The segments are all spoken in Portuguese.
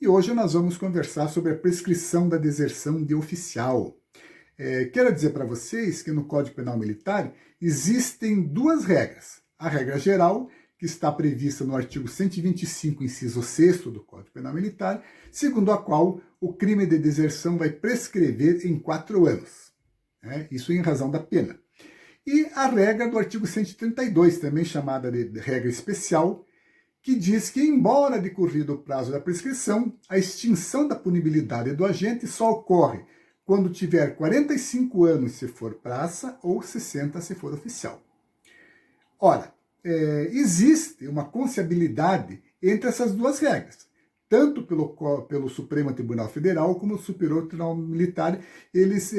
e hoje nós vamos conversar sobre a prescrição da deserção de oficial. Quero dizer para vocês que no Código Penal Militar existem duas regras. A regra geral, que está prevista no artigo 125, inciso 6º do Código Penal Militar, segundo a qual o crime de deserção vai prescrever em 4 anos. Isso em razão da pena. E a regra do artigo 132, também chamada de regra especial, que diz que, embora decorrido o prazo da prescrição, a extinção da punibilidade do agente só ocorre quando tiver 45 anos se for praça ou 60 se for oficial. Ora, existe uma consciabilidade entre essas duas regras. Tanto pelo Supremo Tribunal Federal como o Superior Tribunal Militar, eles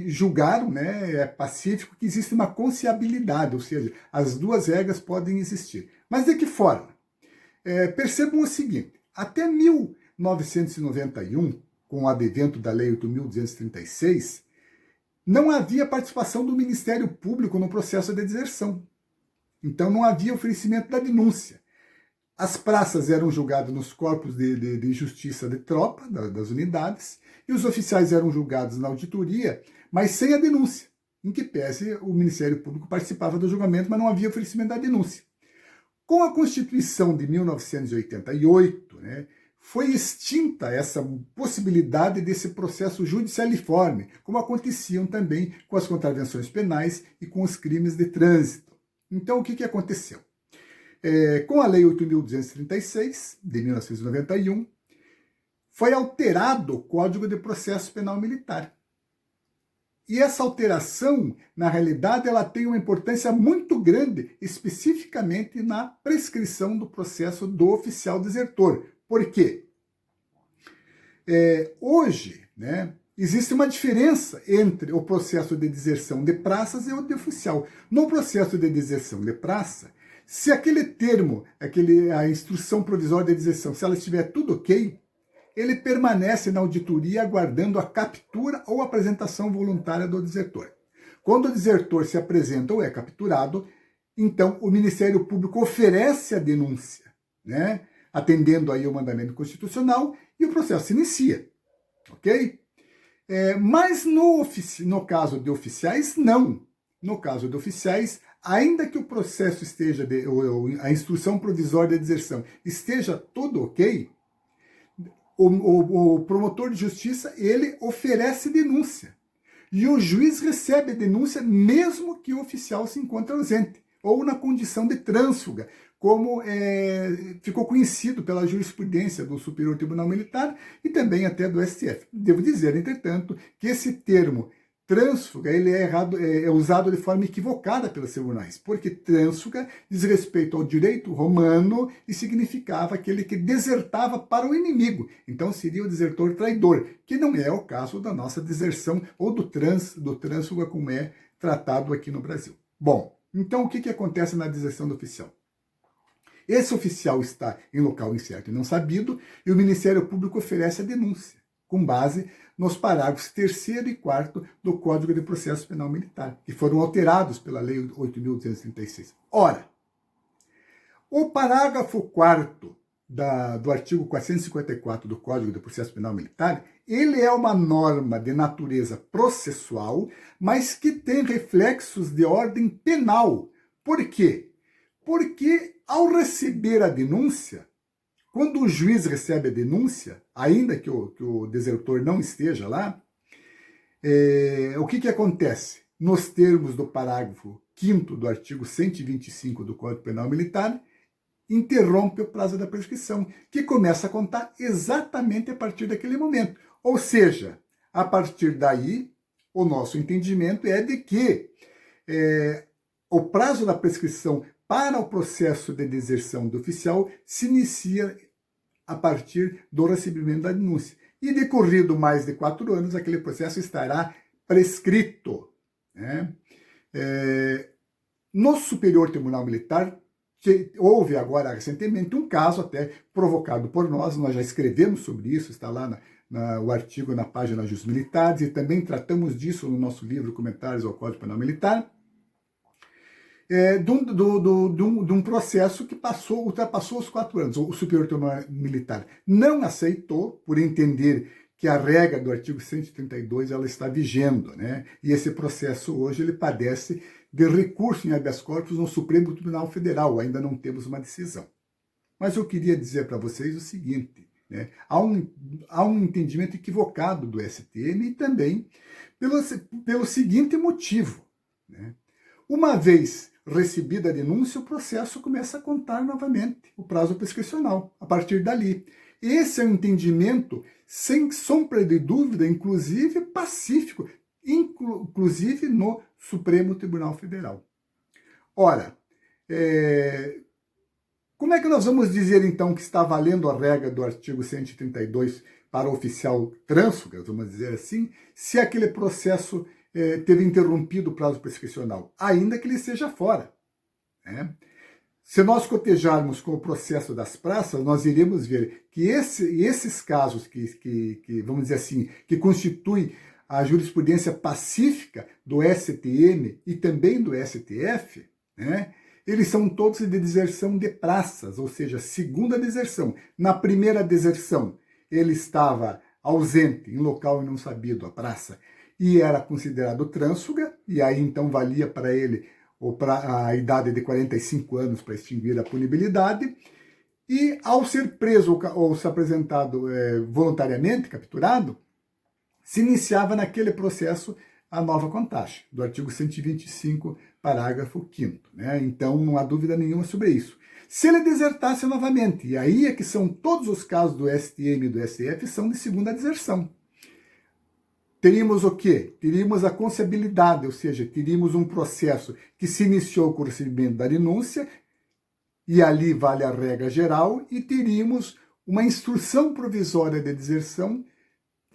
julgaram, é pacífico, que existe uma consciabilidade, ou seja, as duas regras podem existir. Mas de que forma? Percebam o seguinte, até 1991, com o advento da Lei 8.236, não havia participação do Ministério Público no processo de deserção. Então não havia oferecimento da denúncia. As praças eram julgadas nos corpos de justiça de tropa, das unidades, e os oficiais eram julgados na auditoria, mas sem a denúncia, em que pese o Ministério Público participava do julgamento, mas não havia oferecimento da denúncia. Com a Constituição de 1988, foi extinta essa possibilidade desse processo judicialiforme, como aconteciam também com as contravenções penais e com os crimes de trânsito. Então, o que aconteceu? Com a Lei 8.236, de 1991, foi alterado o Código de Processo Penal Militar. E essa alteração, na realidade, ela tem uma importância muito grande, especificamente na prescrição do processo do oficial desertor. Por quê? Hoje, existe uma diferença entre o processo de deserção de praças e o de oficial. No processo de deserção de praça, se aquele termo, a instrução provisória de deserção, se ela estiver tudo ok, ele permanece na auditoria aguardando a captura ou apresentação voluntária do desertor. Quando o desertor se apresenta ou é capturado, então o Ministério Público oferece a denúncia, atendendo aí o mandamento constitucional, e o processo se inicia, ok? Mas no caso de oficiais, não. No caso de oficiais, ainda que o processo esteja, a instrução provisória de deserção esteja tudo ok, o promotor de justiça, ele oferece denúncia. E o juiz recebe a denúncia mesmo que o oficial se encontre ausente, ou na condição de trânsfuga, como ficou conhecido pela jurisprudência do Superior Tribunal Militar e também até do STF. Devo dizer, entretanto, que esse termo trânsfuga ele é usado de forma equivocada pelos tribunais, porque trânsfuga diz respeito ao direito romano e significava aquele que desertava para o inimigo. Então seria o desertor traidor, que não é o caso da nossa deserção ou do trânsfuga como é tratado aqui no Brasil. Bom, então o que acontece na deserção do oficial? Esse oficial está em local incerto e não sabido e o Ministério Público oferece a denúncia, com base nos parágrafos 3º e 4º do Código de Processo Penal Militar, que foram alterados pela Lei 8.236. Ora, o parágrafo 4º do artigo 454 do Código de Processo Penal Militar, ele é uma norma de natureza processual, mas que tem reflexos de ordem penal. Por quê? Porque ao receber a denúncia, quando o juiz recebe a denúncia, ainda que o desertor não esteja lá, o que acontece? Nos termos do parágrafo 5º do artigo 125 do Código Penal Militar, interrompe o prazo da prescrição, que começa a contar exatamente a partir daquele momento. Ou seja, a partir daí, o nosso entendimento é de que o prazo da prescrição para o processo de deserção do oficial se inicia a partir do recebimento da denúncia. E decorrido mais de 4 anos, aquele processo estará prescrito. No Superior Tribunal Militar, houve agora recentemente um caso até provocado por nós já escrevemos sobre isso, está lá o artigo na página Jus Militares, e também tratamos disso no nosso livro Comentários ao Código Penal Militar, de um processo que ultrapassou os 4 anos. O Superior Tribunal Militar não aceitou, por entender que a regra do artigo 132 ela está vigendo, né? E esse processo hoje ele padece de recurso em habeas corpus no Supremo Tribunal Federal. Ainda não temos uma decisão. Mas eu queria dizer para vocês o seguinte, né? Há um entendimento equivocado do STM e também pelo seguinte motivo, né? Uma vez recebida a denúncia, o processo começa a contar novamente o prazo prescricional, a partir dali. Esse é um entendimento, sem sombra de dúvida, inclusive pacífico, inclusive no Supremo Tribunal Federal. Ora, como é que nós vamos dizer, então, que está valendo a regra do artigo 132 para o oficial trânsfuga, vamos dizer assim, se aquele processo teve interrompido o prazo prescricional, ainda que ele esteja fora, né? Se nós cotejarmos com o processo das praças, nós iremos ver que esses casos que, vamos dizer assim, que constituem a jurisprudência pacífica do STM e também do STF, né? Eles são todos de deserção de praças, ou seja, segunda deserção. Na primeira deserção, ele estava ausente em local não sabido, a praça, e era considerado trânsfuga, e aí então valia para ele a idade de 45 anos para extinguir a punibilidade, e ao ser preso ou se apresentado voluntariamente, capturado, se iniciava naquele processo a nova contagem, do artigo 125, parágrafo 5º, né? Então não há dúvida nenhuma sobre isso. Se ele desertasse novamente, e aí é que são todos os casos do STM e do STF, são de segunda deserção. Teríamos o quê? Teríamos a concessibilidade, ou seja, teríamos um processo que se iniciou com o recebimento da denúncia, e ali vale a regra geral, e teríamos uma instrução provisória de deserção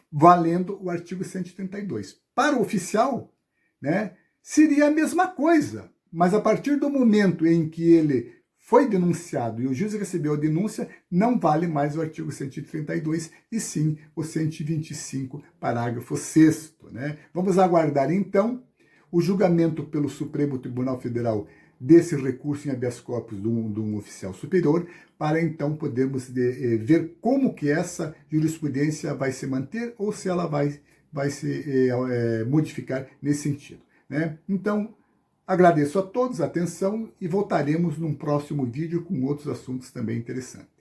valendo o artigo 132. Para o oficial, né, seria a mesma coisa, mas a partir do momento em que ele foi denunciado e o juiz recebeu a denúncia, não vale mais o artigo 132, e sim o 125, parágrafo 6º, né? Vamos aguardar, então, o julgamento pelo Supremo Tribunal Federal desse recurso em habeas corpus de um oficial superior, para então podermos ver como que essa jurisprudência vai se manter ou se ela vai se modificar nesse sentido, né? Então, agradeço a todos a atenção e voltaremos num próximo vídeo com outros assuntos também interessantes.